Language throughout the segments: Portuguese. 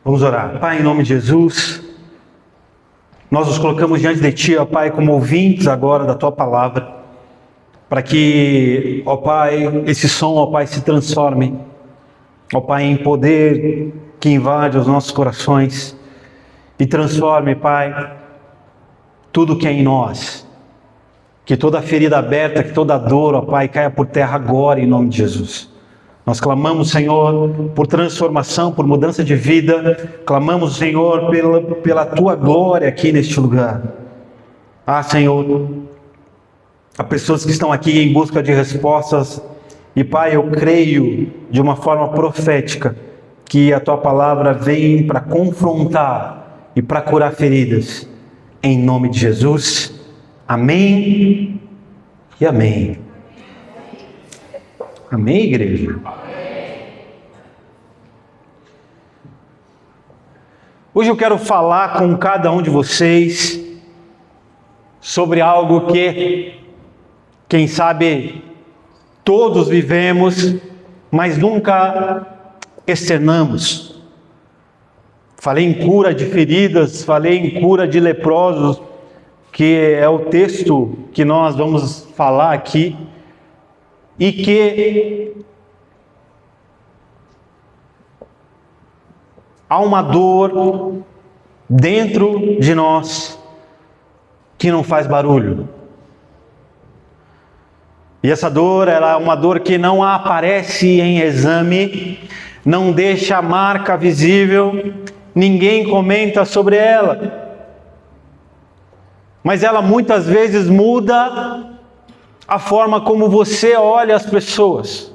Vamos orar. Pai, em nome de Jesus, nós nos colocamos diante de Ti, ó Pai, como ouvintes agora da Tua palavra, para que, ó Pai, esse som, ó Pai, se transforme, ó Pai, em poder que invade os nossos corações e transforme, Pai, tudo que é em nós. Que toda ferida aberta, que toda dor, ó Pai, caia por terra agora, em nome de Jesus. Nós clamamos, Senhor, por transformação, por mudança de vida. Clamamos, Senhor, pela Tua glória aqui neste lugar. Ah, Senhor, há pessoas que estão aqui em busca de respostas. E, Pai, eu creio de uma forma profética que a Tua palavra vem para confrontar e para curar feridas. Em nome de Jesus. Amém e amém. Amém, igreja? Hoje eu quero falar com cada um de vocês sobre algo que, quem sabe, todos vivemos, mas nunca externamos. Falei em cura de feridas, falei em cura de leprosos, que é o texto que nós vamos falar aqui, e que há uma dor dentro de nós que não faz barulho. E essa dor, ela é uma dor que não aparece em exame, não deixa marca visível, ninguém comenta sobre ela. Mas ela muitas vezes muda a forma como você olha as pessoas.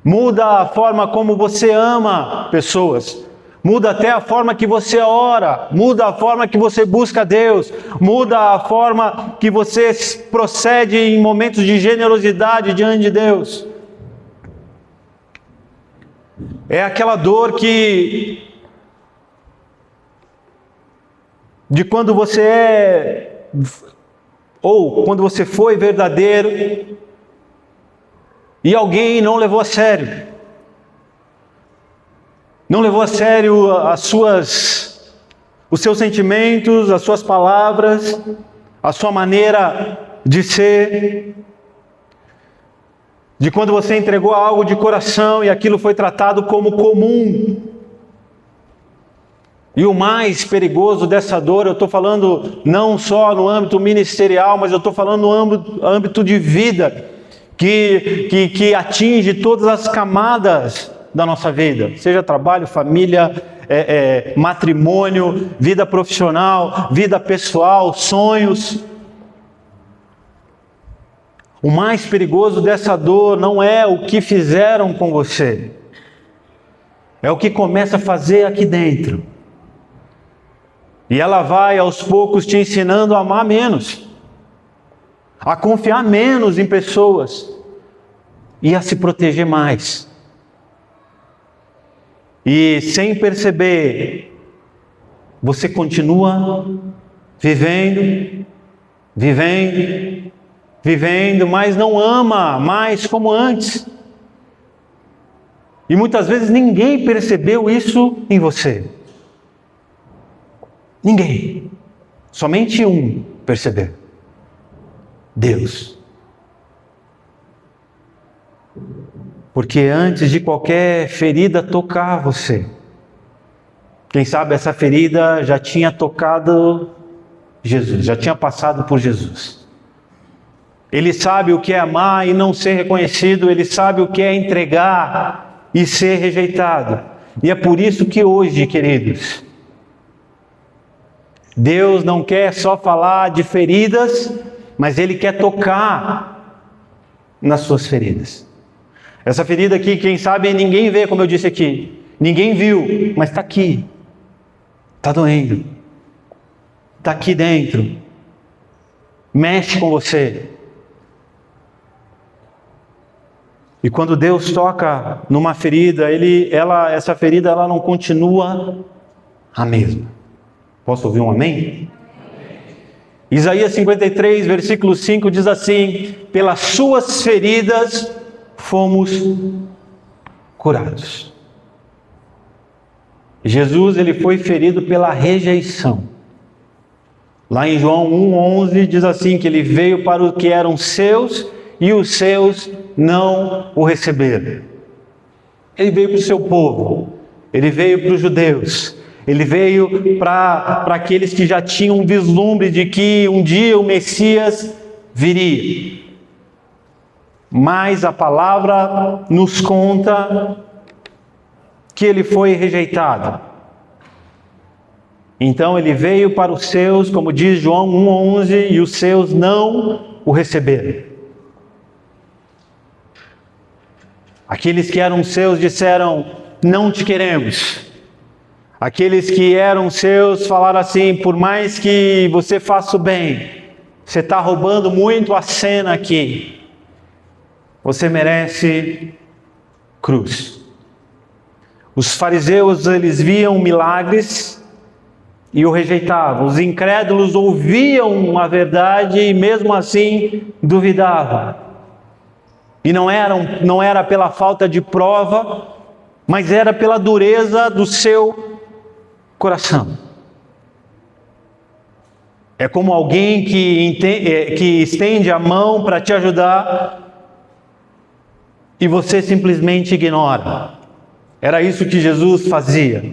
Muda a forma como você ama pessoas. Muda até a forma que você ora. Muda a forma que você busca Deus. Muda a forma que você procede em momentos de generosidade diante de Deus. É aquela dor de quando você ou quando você foi verdadeiro e alguém não levou a sério. Não levou a sério os seus sentimentos, as suas palavras, a sua maneira de ser. De quando você entregou algo de coração e aquilo foi tratado como comum. E o mais perigoso dessa dor, eu estou falando não só no âmbito ministerial, mas eu estou falando no âmbito de vida, que atinge todas as camadas da nossa vida, seja trabalho, família, matrimônio, vida profissional, vida pessoal, sonhos. O mais perigoso dessa dor não é o que fizeram com você, é o que começa a fazer aqui dentro. E ela vai aos poucos te ensinando a amar menos, a confiar menos em pessoas e a se proteger mais. E sem perceber, você continua vivendo, mas não ama mais como antes. E muitas vezes ninguém percebeu isso em você. Ninguém. Somente um percebeu. Deus. Porque antes de qualquer ferida tocar você, quem sabe essa ferida já tinha tocado Jesus, já tinha passado por Jesus. Ele sabe o que é amar e não ser reconhecido, ele sabe o que é entregar e ser rejeitado. E é por isso que hoje, queridos, Deus não quer só falar de feridas, mas Ele quer tocar nas suas feridas. Essa ferida aqui, quem sabe ninguém vê, como eu disse aqui. Ninguém viu, mas está aqui. Está doendo. Está aqui dentro. Mexe com você. E quando Deus toca numa ferida, essa ferida ela não continua a mesma. Posso ouvir um amém? Isaías 53, versículo 5 diz assim: pelas suas feridas fomos curados. Jesus ele foi ferido pela rejeição. Lá em João 1,11 diz assim, que ele veio para os que eram seus e os seus não o receberam. Ele veio para o seu povo, ele veio para os judeus, ele veio para aqueles que já tinham um vislumbre de que um dia o Messias viria. Mas a palavra nos conta que ele foi rejeitado. Então ele veio para os seus, como diz João 1,11, e os seus não o receberam. Aqueles que eram seus disseram, não te queremos. Aqueles que eram seus falaram assim, por mais que você faça o bem, você está roubando muito a cena aqui. Você merece cruz. Os fariseus, eles viam milagres e o rejeitavam. Os incrédulos ouviam a verdade e mesmo assim duvidavam. E não era pela falta de prova, mas era pela dureza do seu coração. É como alguém que estende a mão para te ajudar e você simplesmente ignora. Era isso que Jesus fazia.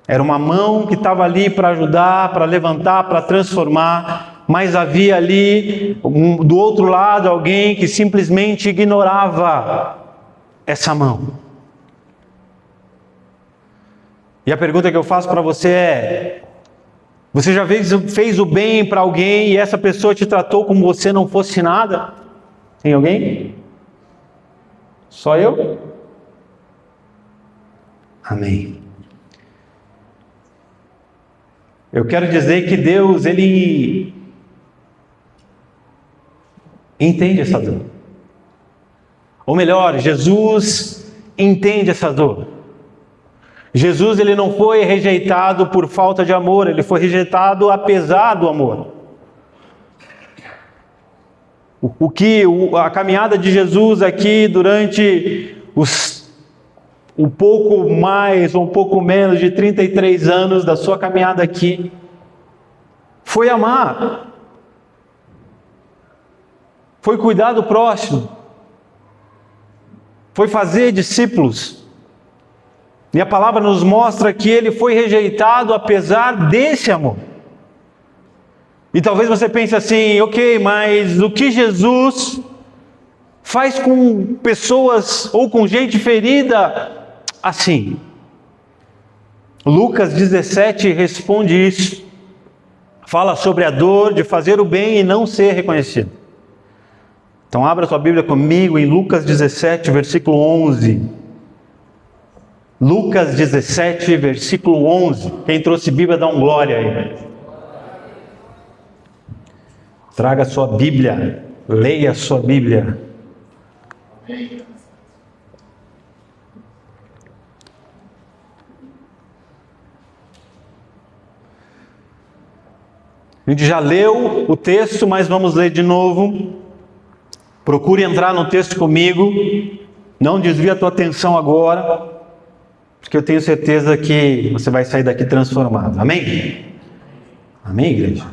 Era uma mão que estava ali para ajudar, para levantar, para transformar, mas havia ali, do outro lado, alguém que simplesmente ignorava essa mão. E a pergunta que eu faço para você é, você já fez o bem para alguém e essa pessoa te tratou como você não fosse nada? Tem alguém? Só eu? Amém. Eu quero dizer que Deus, Ele entende essa dor. Ou melhor, Jesus entende essa dor. Jesus, Ele não foi rejeitado por falta de amor, Ele foi rejeitado apesar do amor. A caminhada de Jesus aqui durante um pouco mais ou um pouco menos de 33 anos da sua caminhada aqui, foi amar, foi cuidar do próximo, foi fazer discípulos. E a palavra nos mostra que ele foi rejeitado apesar desse amor. E talvez você pense assim, ok, mas o que Jesus faz com pessoas ou com gente ferida assim? Lucas 17 responde isso. Fala sobre a dor de fazer o bem e não ser reconhecido. Então abra sua Bíblia comigo em Lucas 17, versículo 11. Lucas 17, versículo 11. Quem trouxe Bíblia, dá um glória aí. Traga a sua Bíblia, leia a sua Bíblia. A gente já leu o texto, mas vamos ler de novo. Procure entrar no texto comigo. Não desvie a tua atenção agora, porque eu tenho certeza que você vai sair daqui transformado. Amém? Amém, igreja?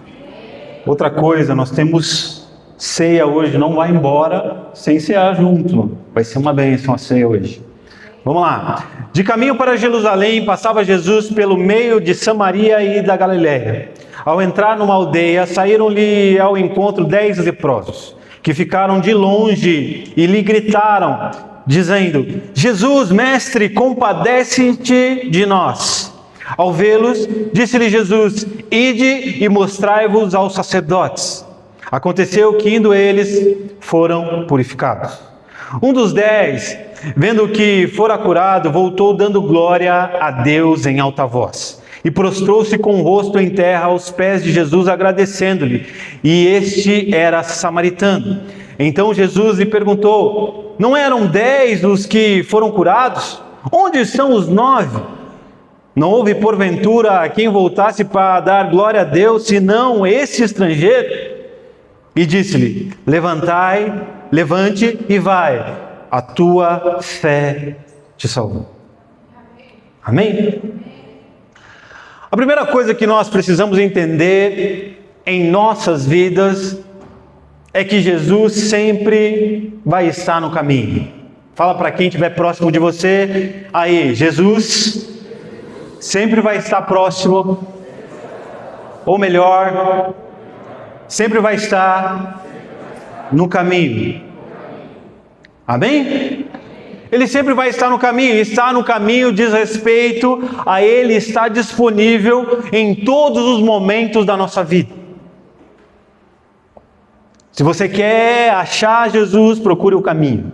Outra coisa, nós temos ceia hoje. Não vai embora sem cear junto. Vai ser uma bênção a ceia hoje. Vamos lá. De caminho para Jerusalém, passava Jesus pelo meio de Samaria e da Galiléia. Ao entrar numa aldeia, saíram-lhe ao encontro 10 leprosos, que ficaram de longe e lhe gritaram, dizendo: Jesus, mestre, compadece-te de nós. Ao vê-los, disse-lhe Jesus: ide e mostrai-vos aos sacerdotes. Aconteceu que, indo eles, foram purificados. Um dos 10, vendo que fora curado, voltou dando glória a Deus em alta voz. E prostrou-se com o rosto em terra aos pés de Jesus, agradecendo-lhe. E este era samaritano. Então Jesus lhe perguntou: não eram 10 os que foram curados? Onde estão os 9? Não houve porventura quem voltasse para dar glória a Deus, senão esse estrangeiro? E disse-lhe: levante e vai, a tua fé te salvou. Amém? A primeira coisa que nós precisamos entender em nossas vidas é que Jesus sempre vai estar no caminho. Fala para quem estiver próximo de você, aí, Jesus sempre vai estar próximo, ou melhor, sempre vai estar no caminho. Amém? Ele sempre vai estar no caminho. Estar no caminho diz respeito a Ele estar disponível em todos os momentos da nossa vida. Se você quer achar Jesus, procure o caminho.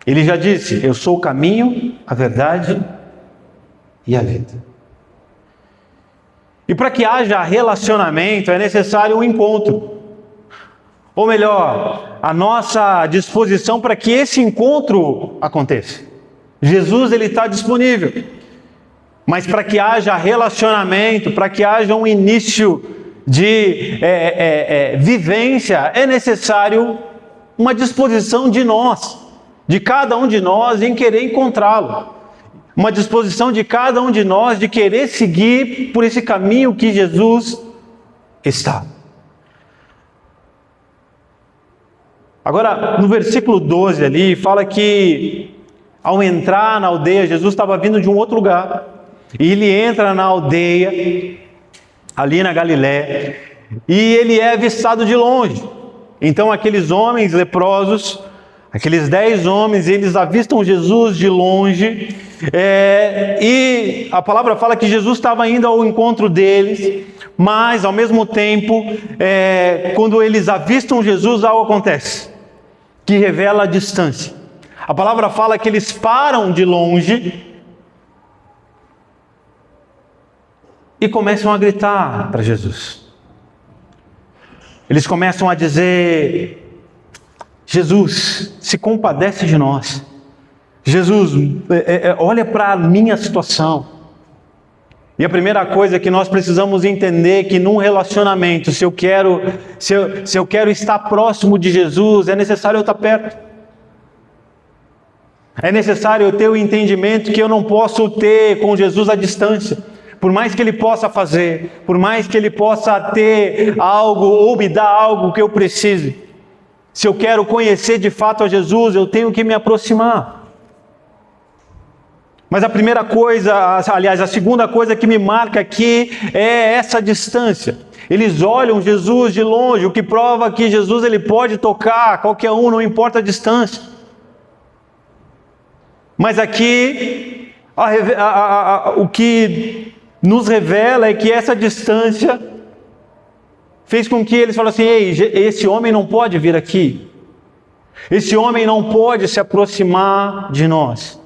Ele já disse, eu sou o caminho, a verdade e a vida. E para que haja relacionamento, é necessário um encontro. Ou melhor, a nossa disposição para que esse encontro aconteça. Jesus, ele está disponível. Mas para que haja relacionamento, para que haja um início de vivência, é necessário uma disposição de nós, de cada um de nós em querer encontrá-lo. Uma disposição de cada um de nós de querer seguir por esse caminho que Jesus está. Agora, no versículo 12 ali, fala que ao entrar na aldeia, Jesus estava vindo de um outro lugar. E ele entra na aldeia, ali na Galiléia, e ele é avistado de longe. Então aqueles homens leprosos, aqueles 10 homens, eles avistam Jesus de longe, e a palavra fala que Jesus estava indo ao encontro deles, mas ao mesmo tempo, quando eles avistam Jesus, algo acontece, que revela a distância. A palavra fala que eles param de longe e começam a gritar para Jesus. Eles começam a dizer, Jesus, se compadece de nós. Jesus, olha para a minha situação. E a primeira coisa que nós precisamos entender é que num relacionamento, se eu quero estar próximo de Jesus, é necessário eu estar perto. É necessário eu ter o entendimento que eu não posso ter com Jesus à distância. Por mais que Ele possa fazer, por mais que Ele possa ter algo ou me dar algo que eu precise, se eu quero conhecer de fato a Jesus, eu tenho que me aproximar. Mas a primeira coisa, aliás, a segunda coisa que me marca aqui é essa distância. Eles olham Jesus de longe, o que prova que Jesus ele pode tocar qualquer um, não importa a distância. Mas aqui, o que nos revela é que essa distância fez com que eles falassem, ei, esse homem não pode vir aqui. Esse homem não pode se aproximar de nós.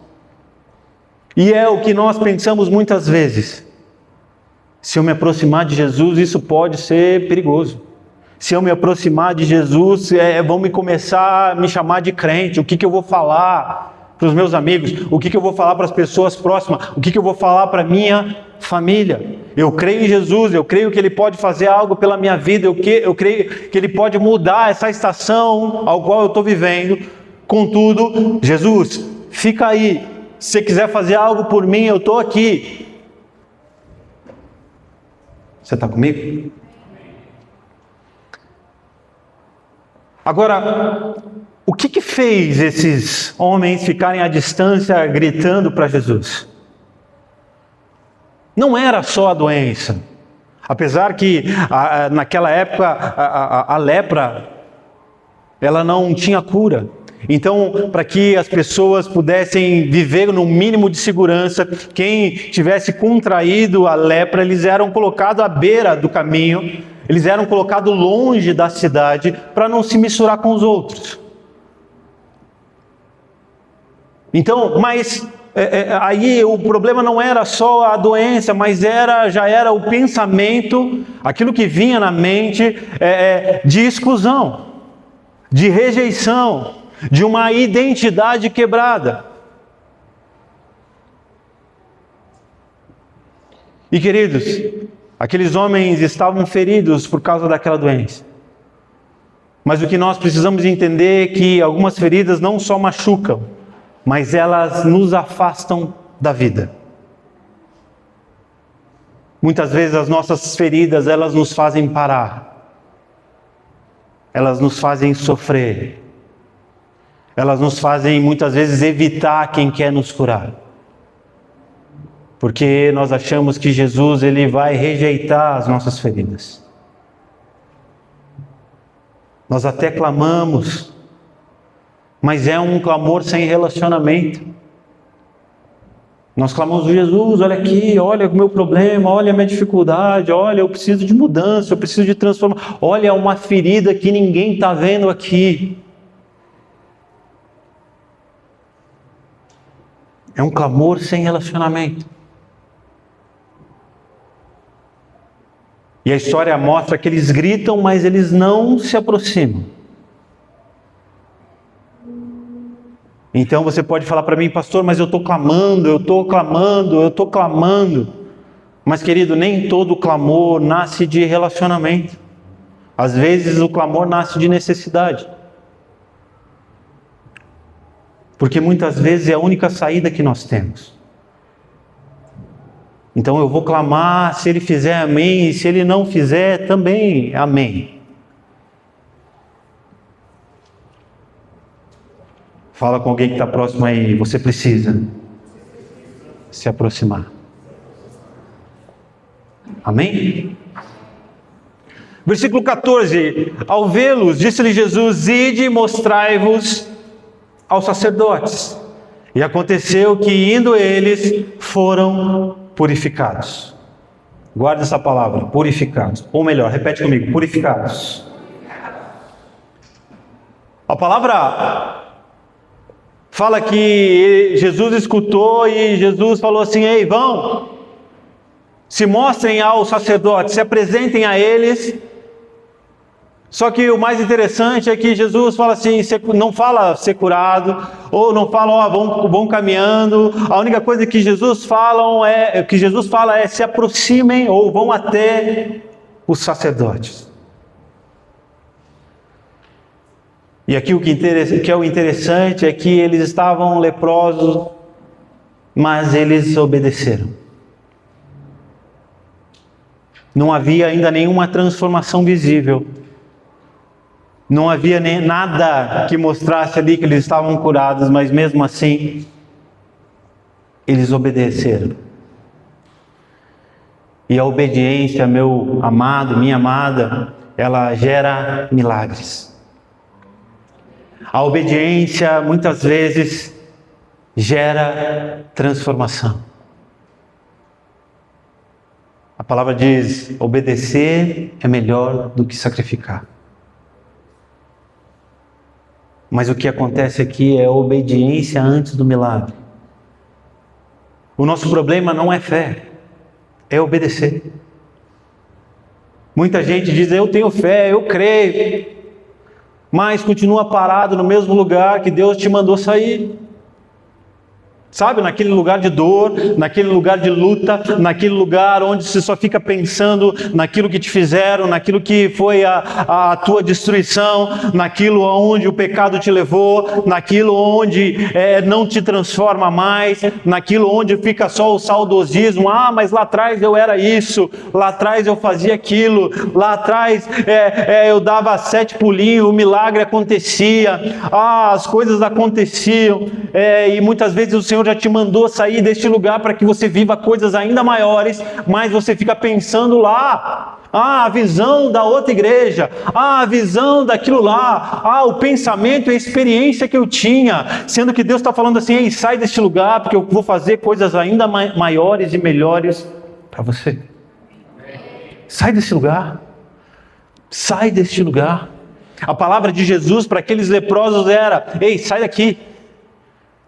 E é o que nós pensamos muitas vezes. Se eu me aproximar de Jesus, isso pode ser perigoso. Se eu me aproximar de Jesus, vão me começar a me chamar de crente. O que eu vou falar para os meus amigos? O que eu vou falar para as pessoas próximas? O que eu vou falar para a minha família? Eu creio em Jesus, eu creio que Ele pode fazer algo pela minha vida, eu creio que Ele pode mudar essa estação ao qual eu estou vivendo. Contudo, Jesus, fica aí. Se você quiser fazer algo por mim, eu estou aqui. Você está comigo? Agora, o que fez esses homens ficarem à distância gritando para Jesus? Não era só a doença. Apesar que naquela época a lepra ela não tinha cura. Então, para que as pessoas pudessem viver no mínimo de segurança, quem tivesse contraído a lepra, eles eram colocados à beira do caminho, eles eram colocados longe da cidade para não se misturar com os outros. Então, mas aí o problema não era só a doença, mas já era o pensamento, aquilo que vinha na mente de exclusão, de rejeição, de uma identidade quebrada. E queridos, aqueles homens estavam feridos por causa daquela doença. Mas o que nós precisamos entender é que algumas feridas não só machucam, mas elas nos afastam da vida. Muitas vezes as nossas feridas, elas nos fazem parar. Elas nos fazem sofrer. Elas nos fazem muitas vezes evitar quem quer nos curar. Porque nós achamos que Jesus, ele vai rejeitar as nossas feridas. Nós até clamamos, mas é um clamor sem relacionamento. Nós clamamos: Jesus, olha aqui, olha o meu problema, olha a minha dificuldade, olha, eu preciso de mudança, eu preciso de transformação. Olha uma ferida que ninguém está vendo aqui. É um clamor sem relacionamento. E a história mostra que eles gritam, mas eles não se aproximam. Então você pode falar para mim: pastor, mas eu estou clamando. Mas querido, nem todo clamor nasce de relacionamento. Às vezes o clamor nasce de necessidade. Porque muitas vezes é a única saída que nós temos. Então eu vou clamar, se ele fizer, amém, e se ele não fizer, também, amém. Fala com alguém que está próximo aí: você precisa se aproximar. Amém? Versículo 14: ao vê-los, disse-lhe Jesus: ide e mostrai-vos aos sacerdotes. E aconteceu que, indo eles, foram purificados. Guarda essa palavra, purificados. Ou melhor, repete comigo: purificados. A palavra fala que Jesus escutou e Jesus falou assim: ei, vão, se mostrem aos sacerdotes, se apresentem a eles. Só que o mais interessante é que Jesus fala assim, não fala ser curado, ou não fala, vão caminhando. A única coisa que Jesus fala é se aproximem ou vão até os sacerdotes. E aqui o que é o interessante é que eles estavam leprosos, mas eles obedeceram. Não havia ainda nenhuma transformação visível. Não havia nem nada que mostrasse ali que eles estavam curados, mas mesmo assim, eles obedeceram. E a obediência, meu amado, minha amada, ela gera milagres. A obediência, muitas vezes, gera transformação. A palavra diz: obedecer é melhor do que sacrificar. Mas o que acontece aqui é a obediência antes do milagre. O nosso problema não é fé, é obedecer. Muita gente diz: eu tenho fé, eu creio, mas continua parado no mesmo lugar que Deus te mandou sair. Sabe, naquele lugar de dor, naquele lugar de luta, naquele lugar onde você só fica pensando naquilo que te fizeram, naquilo que foi a tua destruição, naquilo onde o pecado te levou, naquilo onde não te transforma mais, naquilo onde fica só o saudosismo. Mas lá atrás eu era isso, lá atrás eu fazia aquilo, lá atrás eu dava 7 pulinhos, o milagre acontecia, as coisas aconteciam, e muitas vezes o Senhor já te mandou sair deste lugar para que você viva coisas ainda maiores, mas você fica pensando lá, a visão da outra igreja, a visão daquilo lá, o pensamento e a experiência que eu tinha, sendo que Deus está falando assim: ei, sai deste lugar, porque eu vou fazer coisas ainda maiores e melhores para você. Sai desse lugar, sai deste lugar. A palavra de Jesus para aqueles leprosos era: ei, sai daqui.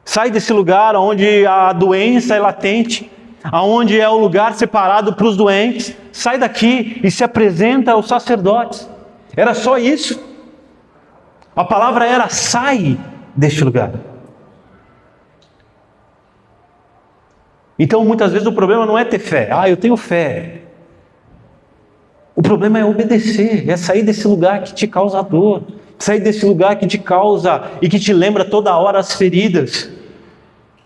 Sai desse lugar onde a doença é latente, onde é o lugar separado para os doentes. Sai daqui e se apresenta aos sacerdotes. Era só isso. A palavra era: sai deste lugar. Então muitas vezes o problema não é ter fé. Eu tenho fé. O problema é obedecer, é sair desse lugar que te causa dor. Sair desse lugar que te causa e que te lembra toda hora as feridas.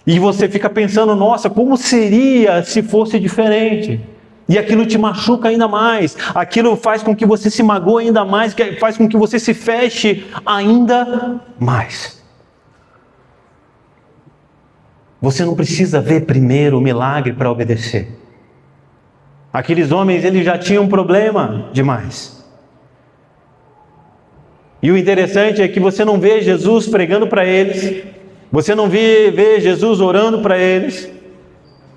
E você fica pensando: nossa, como seria se fosse diferente? E aquilo te machuca ainda mais, aquilo faz com que você se magoe ainda mais, faz com que você se feche ainda mais. Você não precisa ver primeiro o milagre para obedecer. Aqueles homens, eles já tinham um problema demais. E o interessante é que você não vê Jesus pregando para eles, você não vê Jesus orando para eles,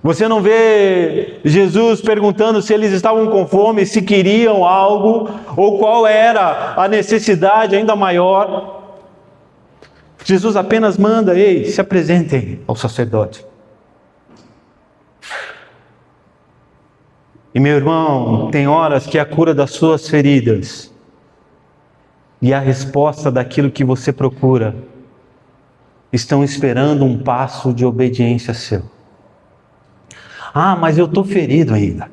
você não vê Jesus perguntando se eles estavam com fome, se queriam algo, ou qual era a necessidade ainda maior. Jesus apenas manda: ei, se apresentem ao sacerdote. E meu irmão, tem horas que a cura das suas feridas e a resposta daquilo que você procura estão esperando um passo de obediência seu. Ah, mas eu estou ferido ainda.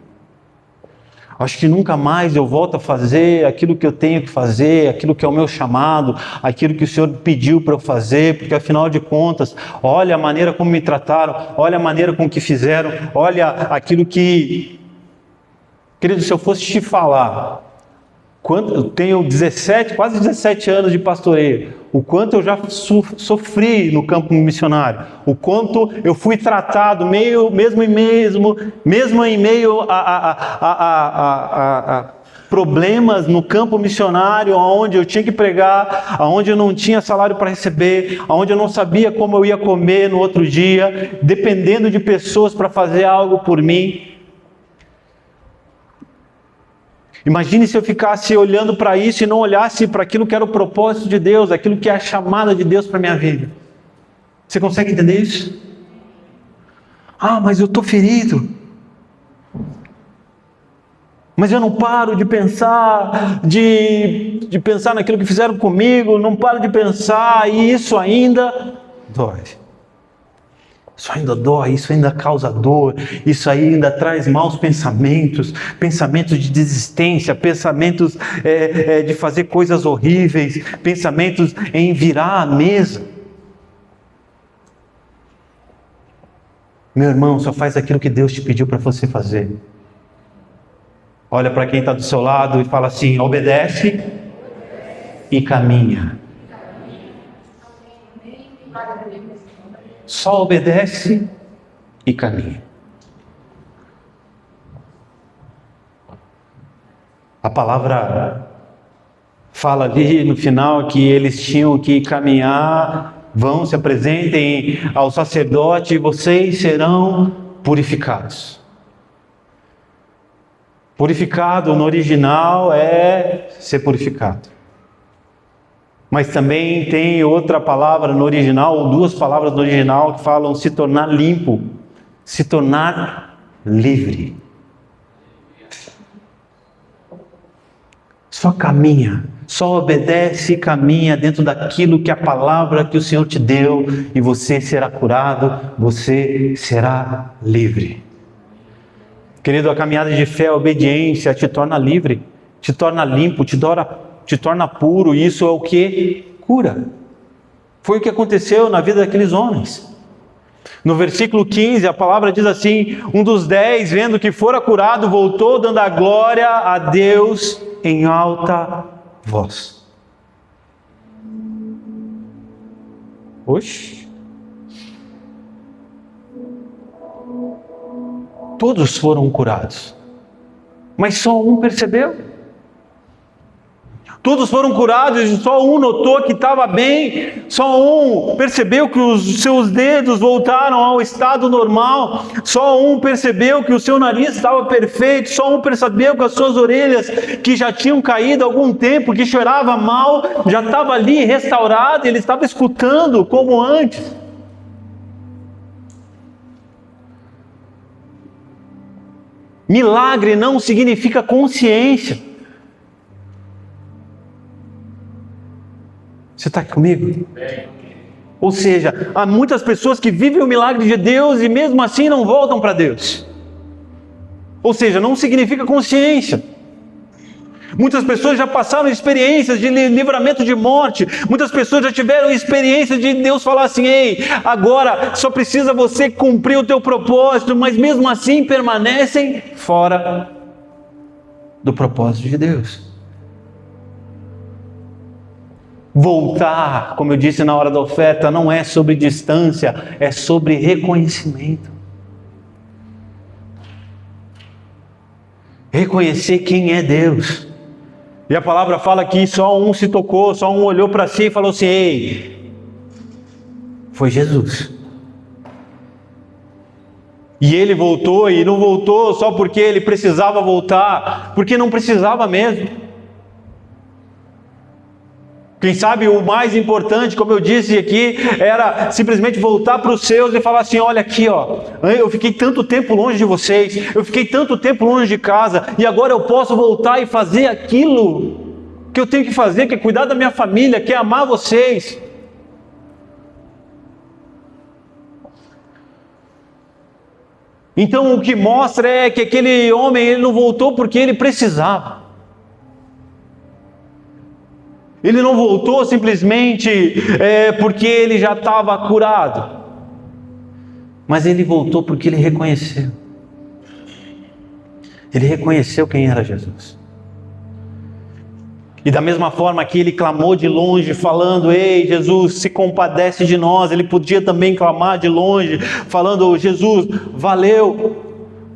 Acho que nunca mais eu volto a fazer aquilo que eu tenho que fazer, aquilo que é o meu chamado, aquilo que o Senhor pediu para eu fazer, porque afinal de contas, olha a maneira como me trataram, olha a maneira com que fizeram, olha aquilo que... Querido, se eu fosse te falar, eu tenho quase 17 anos de pastoreio, o quanto eu já sofri no campo missionário, o quanto eu fui tratado mesmo em meio a problemas no campo missionário, onde eu tinha que pregar, onde eu não tinha salário para receber, onde eu não sabia como eu ia comer no outro dia, dependendo de pessoas para fazer algo por mim. Imagine se eu ficasse olhando para isso e não olhasse para aquilo que era o propósito de Deus, aquilo que é a chamada de Deus para a minha vida. Você consegue entender isso? Ah, mas eu estou ferido. Mas eu não paro de pensar, de pensar naquilo que fizeram comigo, não paro de pensar, e isso ainda dói. Isso ainda dói, isso ainda causa dor, isso ainda traz maus pensamentos, pensamentos de desistência, pensamentos de fazer coisas horríveis, pensamentos em virar a mesa. Meu irmão, só faz aquilo que Deus te pediu para você fazer. Olha para quem está do seu lado e fala assim: obedece e caminha. Só obedece e caminha. A palavra fala ali no final que eles tinham que caminhar, vão, se apresentem ao sacerdote e vocês serão purificados. Purificado no original é ser purificado. Mas também tem outra palavra no original, ou duas palavras no original, que falam se tornar limpo, se tornar livre. Só caminha, só obedece e caminha dentro daquilo que a palavra que o Senhor te deu, e você será curado, você será livre. Querido, a caminhada de fé, a obediência te torna livre, te torna limpo, te torna puro, e isso é o que cura. Foi o que aconteceu na vida daqueles homens. No versículo 15, a palavra diz assim: um dos 10, vendo que fora curado, voltou dando a glória a Deus em alta voz. Oxe. Todos foram curados, mas só um percebeu. Todos foram curados e só um notou que estava bem, só um percebeu que os seus dedos voltaram ao estado normal, só um percebeu que o seu nariz estava perfeito, só um percebeu que as suas orelhas, que já tinham caído há algum tempo, que cheirava mal, já estava ali restaurado, ele estava escutando como antes. Milagre não significa consciência. Você está aqui comigo? Ou seja, há muitas pessoas que vivem o milagre de Deus e mesmo assim não voltam para Deus. Ou seja, não significa consciência. Muitas pessoas já passaram experiências de livramento de morte. Muitas pessoas já tiveram experiências de Deus falar assim: ei, agora só precisa você cumprir o teu propósito, mas mesmo assim permanecem fora do propósito de Deus. Voltar, como eu disse na hora da oferta, não é sobre distância, é sobre reconhecimento. Reconhecer quem é Deus. E a palavra fala que só um se tocou, só um olhou para si e falou assim: ei, foi Jesus. E ele voltou, e não voltou só porque ele precisava voltar, porque não precisava mesmo. Quem sabe o mais importante, como eu disse aqui, era simplesmente voltar para os seus e falar assim: olha aqui, ó, eu fiquei tanto tempo longe de vocês, eu fiquei tanto tempo longe de casa, e agora eu posso voltar e fazer aquilo que eu tenho que fazer, que é cuidar da minha família, que é amar vocês. Então o que mostra é que aquele homem, ele não voltou porque ele precisava. Ele não voltou simplesmente porque ele já estava curado. Mas ele voltou porque ele reconheceu. Ele reconheceu quem era Jesus. E da mesma forma que ele clamou de longe, falando: ei, Jesus, se compadece de nós. Ele podia também clamar de longe, falando: Jesus, valeu,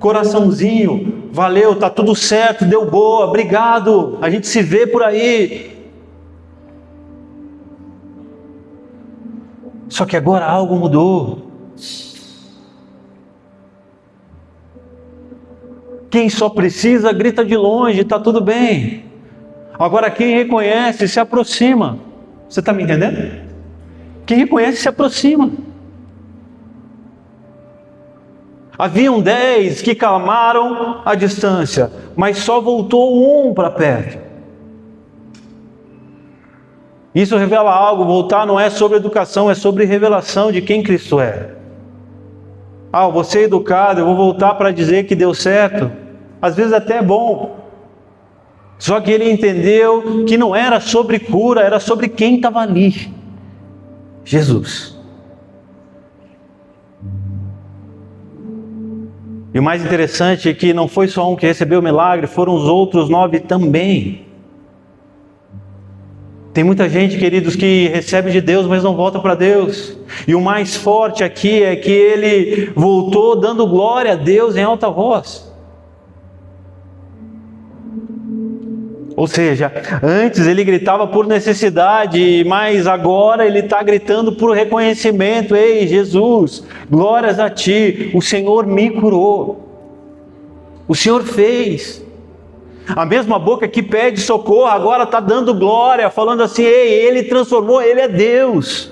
coraçãozinho, valeu, tá tudo certo, deu boa, obrigado, a gente se vê por aí. Só que agora algo mudou. Quem só precisa grita de longe, está tudo bem. Agora quem reconhece se aproxima. Você está me entendendo? Quem reconhece se aproxima. Haviam 10 que clamaram à distância, mas só voltou um para perto. Isso revela algo. Voltar não é sobre educação, é sobre revelação de quem Cristo é. Ah, eu vou ser educado, eu vou voltar para dizer que deu certo. Às vezes até é bom. Só que ele entendeu que não era sobre cura, era sobre quem estava ali. Jesus. E o mais interessante é que não foi só um que recebeu o milagre, foram os outros 9 também. Tem muita gente, queridos, que recebe de Deus, mas não volta para Deus. E o mais forte aqui é que ele voltou dando glória a Deus em alta voz. Ou seja, antes ele gritava por necessidade, mas agora ele está gritando por reconhecimento. Ei, Jesus, glórias a Ti, o Senhor me curou. O Senhor fez. A mesma boca que pede socorro agora está dando glória, falando assim: ei, Ele transformou, Ele é Deus.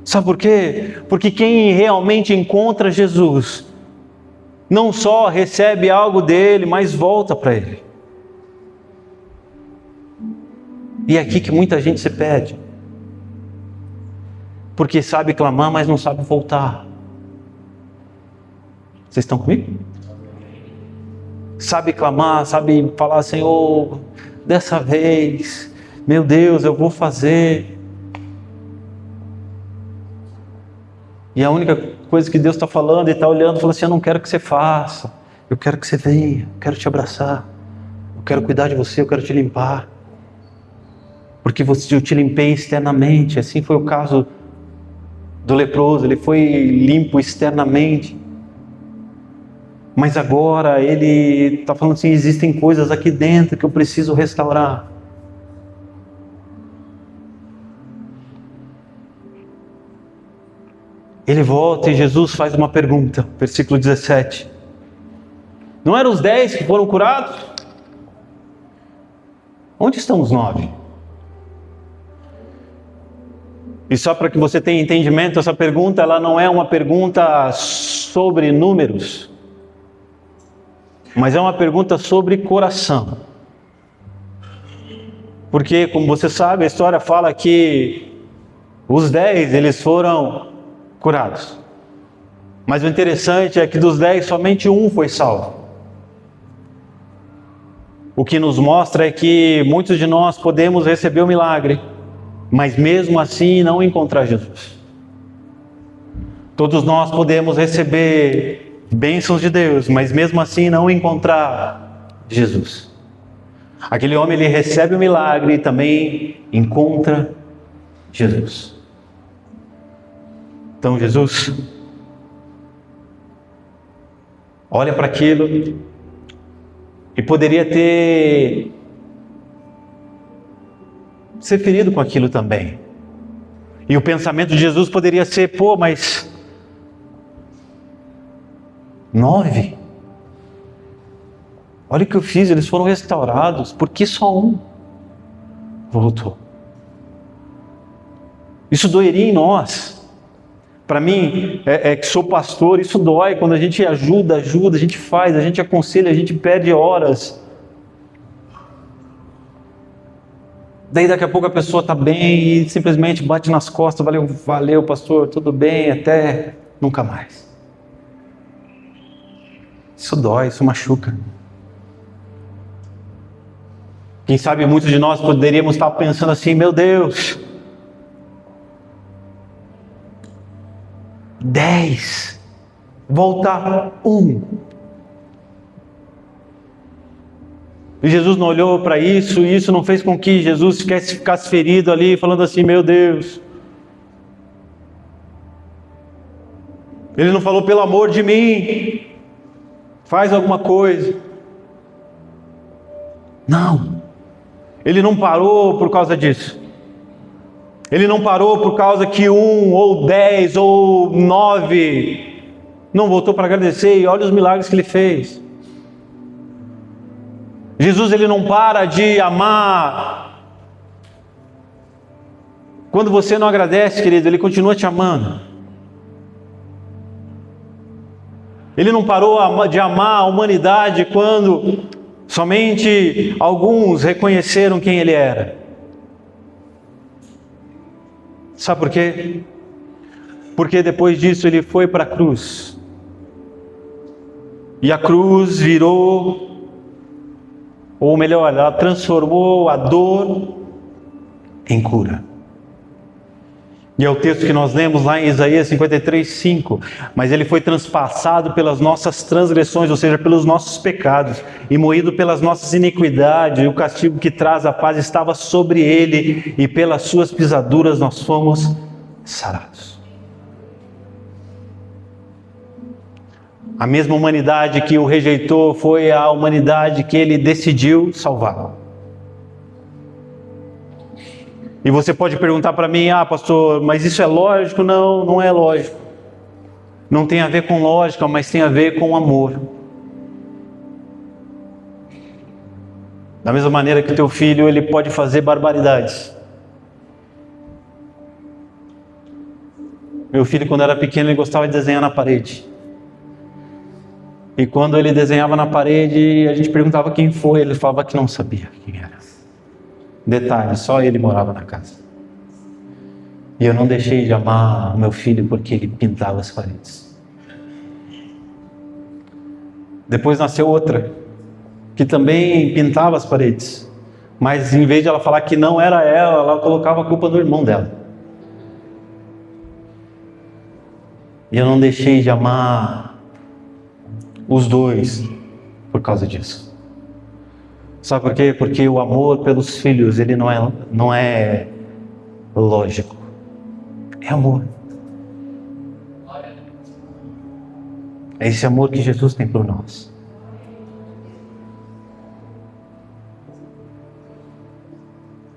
Sabe por quê? Porque quem realmente encontra Jesus, não só recebe algo dele, mas volta para Ele. E é aqui que muita gente se perde. Porque sabe clamar, mas não sabe voltar. Vocês estão comigo? Sabe clamar, sabe falar: Senhor, dessa vez, meu Deus, eu vou fazer. E a única coisa que Deus está falando e está olhando, fala assim: eu não quero que você faça, eu quero que você venha, eu quero te abraçar, eu quero cuidar de você, eu quero te limpar. Porque eu te limpei externamente. Assim foi o caso do leproso, ele foi limpo externamente. Mas agora ele está falando assim: existem coisas aqui dentro que eu preciso restaurar. Ele volta e Jesus faz uma pergunta, versículo 17. Não eram os 10 que foram curados? Onde estão os 9? E só para que você tenha entendimento, essa pergunta ela não é uma pergunta sobre números, mas é uma pergunta sobre coração. Porque, como você sabe, a história fala que os 10 eles foram curados. Mas o interessante é que dos 10, somente um foi salvo. o que nos mostra é que muitos de nós podemos receber o milagre, mas mesmo assim não encontrar Jesus. Todos nós podemos receber bênçãos de Deus, mas mesmo assim não encontrar Jesus. Aquele homem, ele recebe o milagre e também encontra Jesus. Então Jesus olha para aquilo e poderia ser ferido com aquilo também. E o pensamento de Jesus poderia ser: pô, mas 9? Olha o que eu fiz, eles foram restaurados, por que só um voltou? Isso doeria em nós. Para mim, que sou pastor, isso dói quando a gente ajuda, a gente faz, a gente aconselha, a gente perde horas. Daí daqui a pouco a pessoa está bem e simplesmente bate nas costas: valeu pastor, tudo bem, até nunca mais. Isso dói, isso machuca. Quem sabe muitos de nós poderíamos estar pensando assim: meu Deus, 10, volta 1. E Jesus não olhou para isso, e isso não fez com que Jesus ficasse ferido ali, falando assim: meu Deus. Ele não falou: pelo amor de mim, faz alguma coisa. Não. Ele não parou por causa disso. Ele não parou por causa que 1, ou 10, ou 9 não voltou para agradecer, e olha os milagres que ele fez. Jesus, ele não para de amar. Quando você não agradece, querido, ele continua te amando. Ele não parou de amar a humanidade quando somente alguns reconheceram quem ele era. Sabe por quê? Porque depois disso ele foi para a cruz. E a cruz virou, ou melhor, ela transformou a dor em cura. E é o texto que nós lemos lá em Isaías 53:5. Mas ele foi transpassado pelas nossas transgressões, ou seja, pelos nossos pecados, e moído pelas nossas iniquidades, e o castigo que traz a paz estava sobre ele, e pelas suas pisaduras nós fomos sarados. A mesma humanidade que o rejeitou foi a humanidade que ele decidiu salvar. E você pode perguntar para mim: pastor, mas isso é lógico? Não, não é lógico. Não tem a ver com lógica, mas tem a ver com amor. Da mesma maneira que o teu filho, ele pode fazer barbaridades. Meu filho, quando era pequeno, ele gostava de desenhar na parede. E quando ele desenhava na parede, a gente perguntava quem foi, ele falava que não sabia quem era. Detalhe, só ele morava na casa. E eu não deixei de amar o meu filho porque ele pintava as paredes. Depois nasceu outra, que também pintava as paredes. Mas em vez de ela falar que não era ela colocava a culpa no irmão dela. E eu não deixei de amar os dois por causa disso. Sabe por quê? Porque o amor pelos filhos, ele não é lógico. É amor. É esse amor que Jesus tem por nós.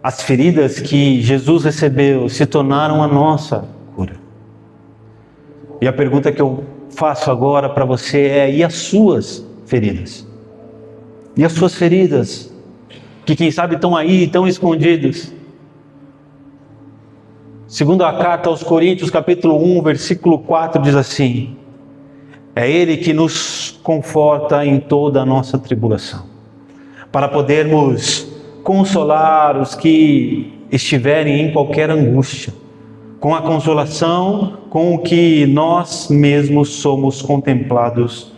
As feridas que Jesus recebeu se tornaram a nossa cura. E a pergunta que eu faço agora para você é: e as suas feridas? E as suas feridas, que quem sabe estão aí, estão escondidas. Segundo a carta aos Coríntios, capítulo 1, versículo 4, diz assim: é Ele que nos conforta em toda a nossa tribulação, para podermos consolar os que estiverem em qualquer angústia, com a consolação com que nós mesmos somos contemplados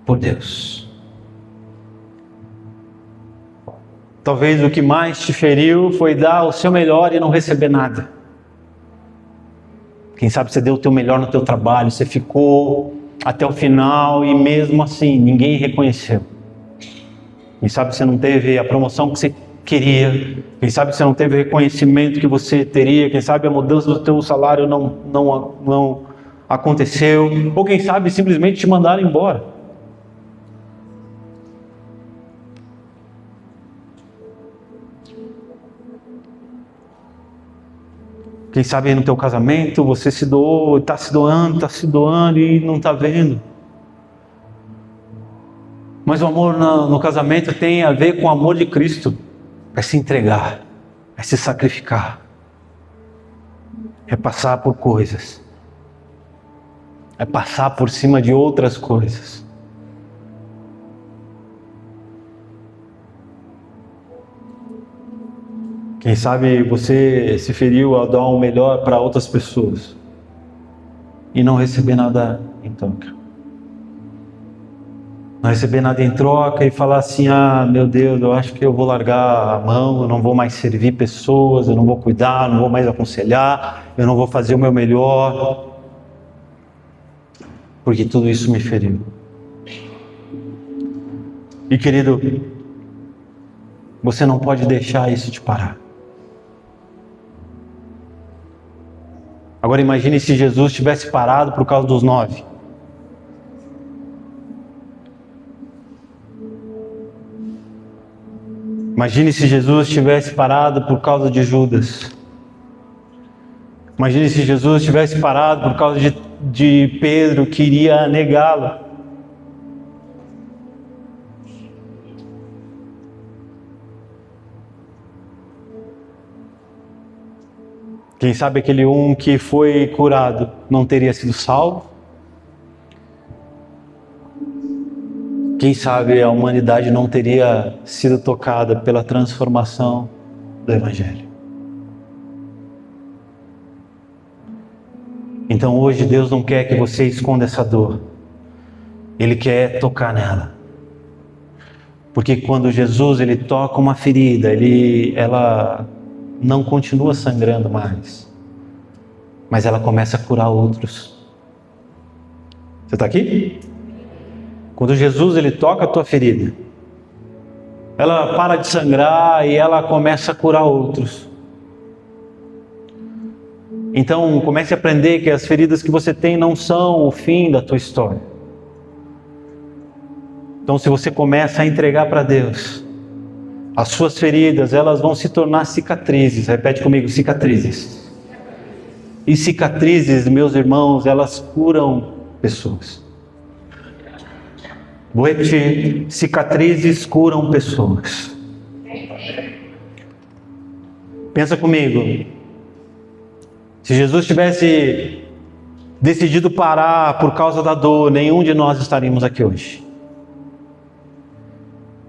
por Deus. Talvez o que mais te feriu foi dar o seu melhor e não receber nada. Quem sabe você deu o teu melhor no teu trabalho, você ficou até o final e mesmo assim ninguém reconheceu. Quem sabe você não teve a promoção que você queria, quem sabe você não teve o reconhecimento que você teria, quem sabe a mudança do teu salário não aconteceu, ou quem sabe simplesmente te mandaram embora. Quem sabe no teu casamento você se doou, está se doando e não está vendo. Mas o amor no casamento tem a ver com o amor de Cristo. É se entregar, é se sacrificar, é passar por coisas, é passar por cima de outras coisas. Quem sabe você se feriu ao dar o melhor para outras pessoas e não receber nada em troca. Não receber nada em troca e falar assim: ah, meu Deus, eu acho que eu vou largar a mão, eu não vou mais servir pessoas, eu não vou cuidar, não vou mais aconselhar, eu não vou fazer o meu melhor, porque tudo isso me feriu. E querido, você não pode deixar isso te parar. Agora imagine se Jesus tivesse parado por causa dos 9. Imagine se Jesus tivesse parado por causa de Judas. Imagine se Jesus tivesse parado por causa de Pedro, que iria negá-lo. Quem sabe aquele um que foi curado não teria sido salvo? Quem sabe a humanidade não teria sido tocada pela transformação do Evangelho? Então hoje Deus não quer que você esconda essa dor. Ele quer tocar nela. Porque quando Jesus ele toca uma ferida, ela não continua sangrando mais, mas ela começa a curar outros. Você está aqui? Quando Jesus ele toca a tua ferida, ela para de sangrar e ela começa a curar outros. Então comece a aprender que as feridas que você tem não são o fim da tua história. Então se você começa a entregar para Deus, as suas feridas, elas vão se tornar cicatrizes. Repete comigo: cicatrizes. E cicatrizes, meus irmãos, elas curam pessoas. Vou repetir: cicatrizes curam pessoas. Pensa comigo. Se Jesus tivesse decidido parar por causa da dor, nenhum de nós estaríamos aqui hoje.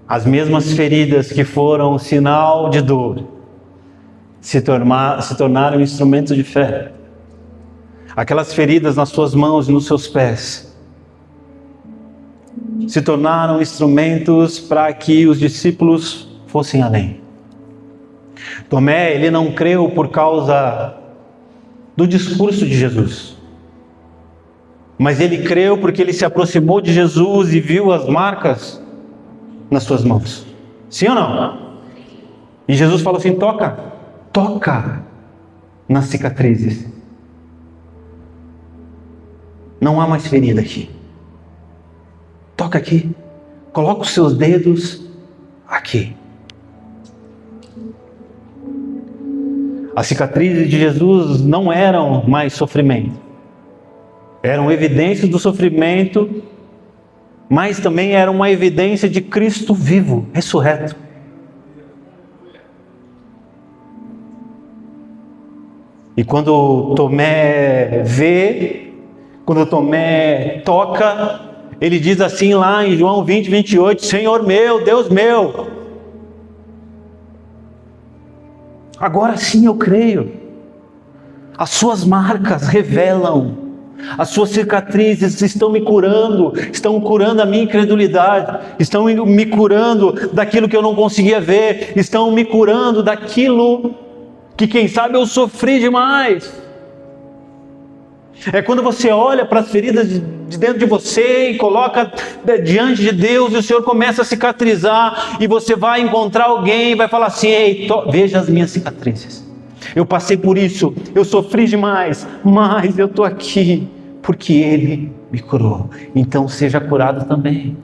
As mesmas feridas que foram sinal de dor se tornaram instrumentos de fé. Aquelas feridas nas suas mãos e nos seus pés se tornaram instrumentos para que os discípulos fossem além. Tomé, ele não creu por causa do discurso de Jesus, mas ele creu porque ele se aproximou de Jesus e viu as marcas nas suas mãos. Sim ou não? E Jesus falou assim: toca nas cicatrizes. Não há mais ferida aqui. Toca aqui. Coloca os seus dedos aqui. As cicatrizes de Jesus não eram mais sofrimento. Eram evidências do sofrimento, mas também eram uma evidência de Cristo vivo, ressurreto. E quando Tomé vê, quando Tomé toca, ele diz assim lá em João 20, 28, Senhor meu, Deus meu. Agora sim eu creio. As suas marcas revelam As suas cicatrizes estão me curando, estão curando a minha incredulidade, estão me curando daquilo que eu não conseguia ver, estão me curando daquilo que, quem sabe, eu sofri demais. É quando você olha para as feridas de dentro de você e coloca diante de Deus, e o Senhor começa a cicatrizar, e você vai encontrar alguém e vai falar assim: ei, veja as minhas cicatrizes, eu passei por isso, eu sofri demais, mas eu estou aqui porque Ele me curou, então seja curado também.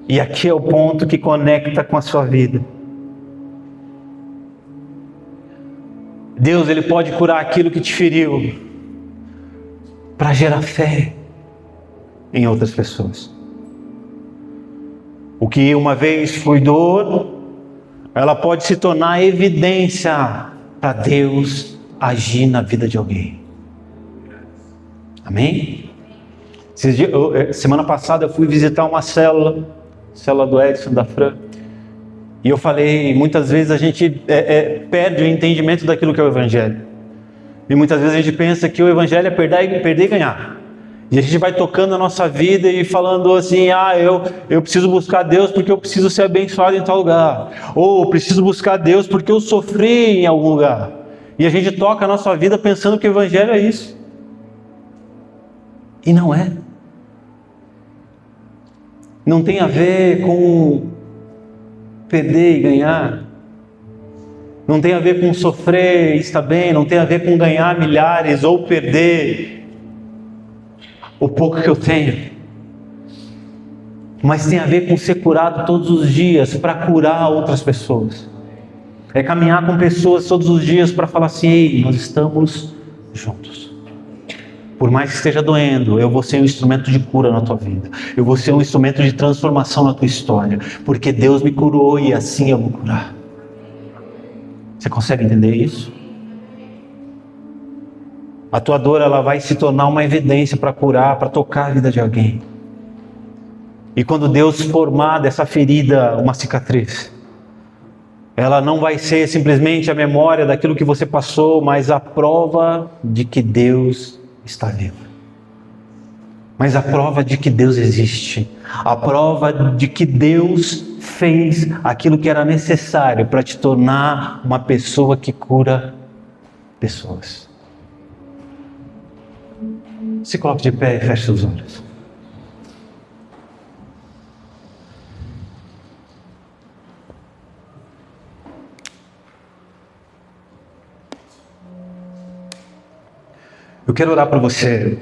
E aqui é o ponto que conecta com a sua vida. Deus, Ele pode curar aquilo que te feriu, para gerar fé em outras pessoas. O que uma vez foi dor, ela pode se tornar evidência para Deus agir na vida de alguém. Amém? Semana passada eu fui visitar uma célula do Edson, da Fran. E eu falei, muitas vezes a gente perde o entendimento daquilo que é o Evangelho. E muitas vezes a gente pensa que o Evangelho é perder e ganhar. E a gente vai tocando a nossa vida e falando assim: eu preciso buscar Deus porque eu preciso ser abençoado em tal lugar. Ou eu preciso buscar Deus porque eu sofri em algum lugar. E a gente toca a nossa vida pensando que o Evangelho é isso. E não é. Não tem a ver com perder e ganhar, não tem a ver com sofrer e estar bem, não tem a ver com ganhar milhares ou perder o pouco que eu tenho, mas tem a ver com ser curado todos os dias para curar outras pessoas. É caminhar com pessoas todos os dias para falar assim: ei, nós estamos juntos. Por mais que esteja doendo, eu vou ser um instrumento de cura na tua vida. Eu vou ser um instrumento de transformação na tua história. Porque Deus me curou e assim eu vou curar. Você consegue entender isso? A tua dor, ela vai se tornar uma evidência para curar, para tocar a vida de alguém. E quando Deus formar dessa ferida uma cicatriz, ela não vai ser simplesmente a memória daquilo que você passou, mas a prova de que Deus está vivo. Mas a prova de que Deus existe, a prova de que Deus fez aquilo que era necessário para te tornar uma pessoa que cura pessoas. Se coloque de pé e feche seus olhos. Eu quero orar para você.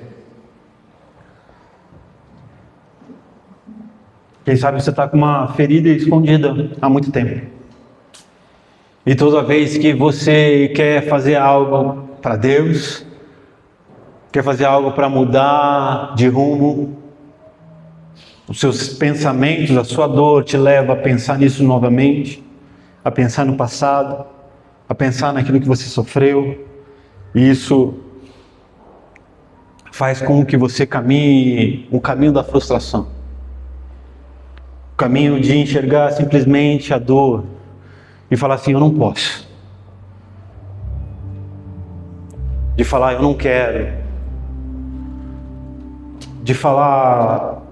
Quem sabe você está com uma ferida escondida há muito tempo. E toda vez que você quer fazer algo para Deus, quer fazer algo para mudar de rumo, os seus pensamentos, a sua dor te leva a pensar nisso novamente, a pensar no passado, a pensar naquilo que você sofreu, e isso faz com que você caminhe o caminho da frustração. O caminho de enxergar simplesmente a dor e falar assim: eu não posso. De falar: eu não quero. De falar: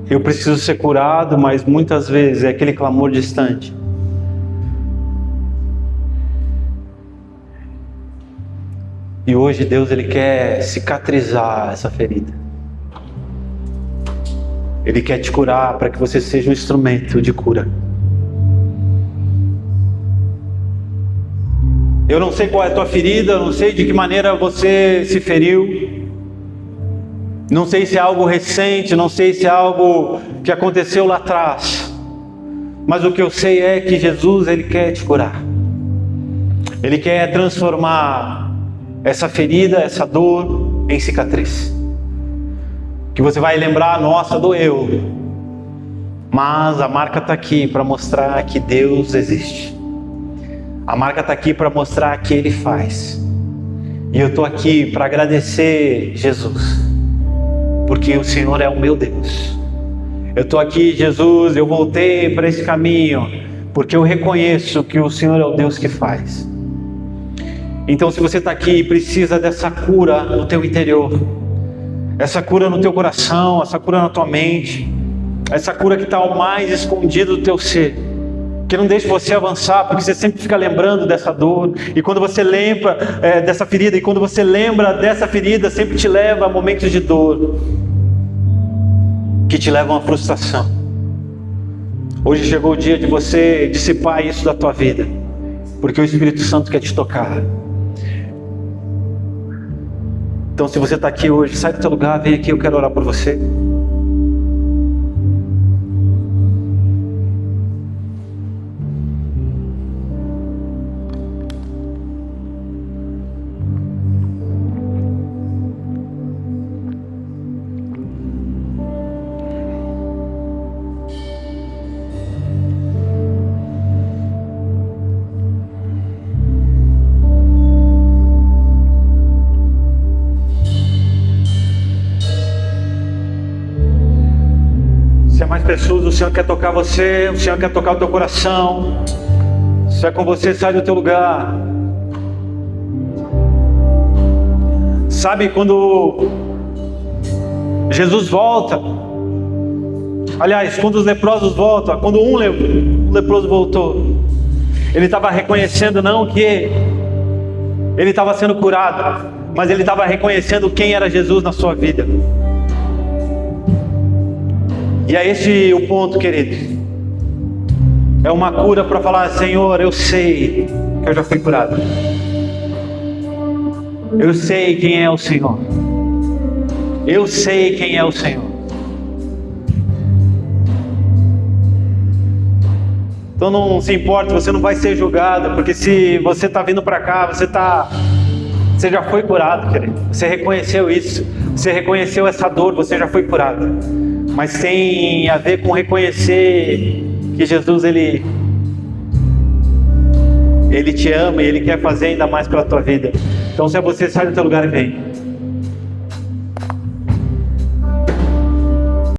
eu preciso ser curado, mas muitas vezes é aquele clamor distante. E hoje Deus, Ele quer cicatrizar essa ferida. Ele quer te curar para que você seja um instrumento de cura. Eu não sei qual é a tua ferida, eu não sei de que maneira você se feriu. Não sei se é algo recente, não sei se é algo que aconteceu lá atrás. Mas o que eu sei é que Jesus, Ele quer te curar. Ele quer transformar essa ferida, essa dor em cicatriz. Que você vai lembrar: nossa, doeu. Mas a marca está aqui para mostrar que Deus existe. A marca está aqui para mostrar que Ele faz. E eu estou aqui para agradecer Jesus, porque o Senhor é o meu Deus. Eu estou aqui, Jesus, eu voltei para esse caminho, porque eu reconheço que o Senhor é o Deus que faz. Então, se você está aqui e precisa dessa cura no teu interior, essa cura no teu coração, essa cura na tua mente, essa cura que está ao mais escondido do teu ser, que não deixa você avançar, porque você sempre fica lembrando dessa dor, e quando você lembra dessa ferida, e quando você lembra dessa ferida, sempre te leva a momentos de dor, que te levam à frustração. Hoje chegou o dia de você dissipar isso da tua vida, porque o Espírito Santo quer te tocar. Então, se você está aqui hoje, sai do teu lugar, vem aqui, eu quero orar por você. Mais pessoas, o Senhor quer tocar você, o Senhor quer tocar o teu coração. Se é com você, sai do teu lugar. Sabe quando Jesus volta, aliás, quando os leprosos voltam, quando um leproso voltou, ele estava reconhecendo não que ele estava sendo curado, mas ele estava reconhecendo quem era Jesus na sua vida. E é esse o ponto, querido. É uma cura para falar: Senhor, eu sei que eu já fui curado. Eu sei quem é o Senhor. Eu sei quem é o Senhor. Então não se importa, você não vai ser julgado, porque se você está vindo para cá, você já foi curado, querido. Você reconheceu isso. Você reconheceu essa dor, você já foi curado. Mas tem a ver com reconhecer que Jesus, Ele te ama e Ele quer fazer ainda mais pela tua vida. Então, se é você, sai do teu lugar e vem.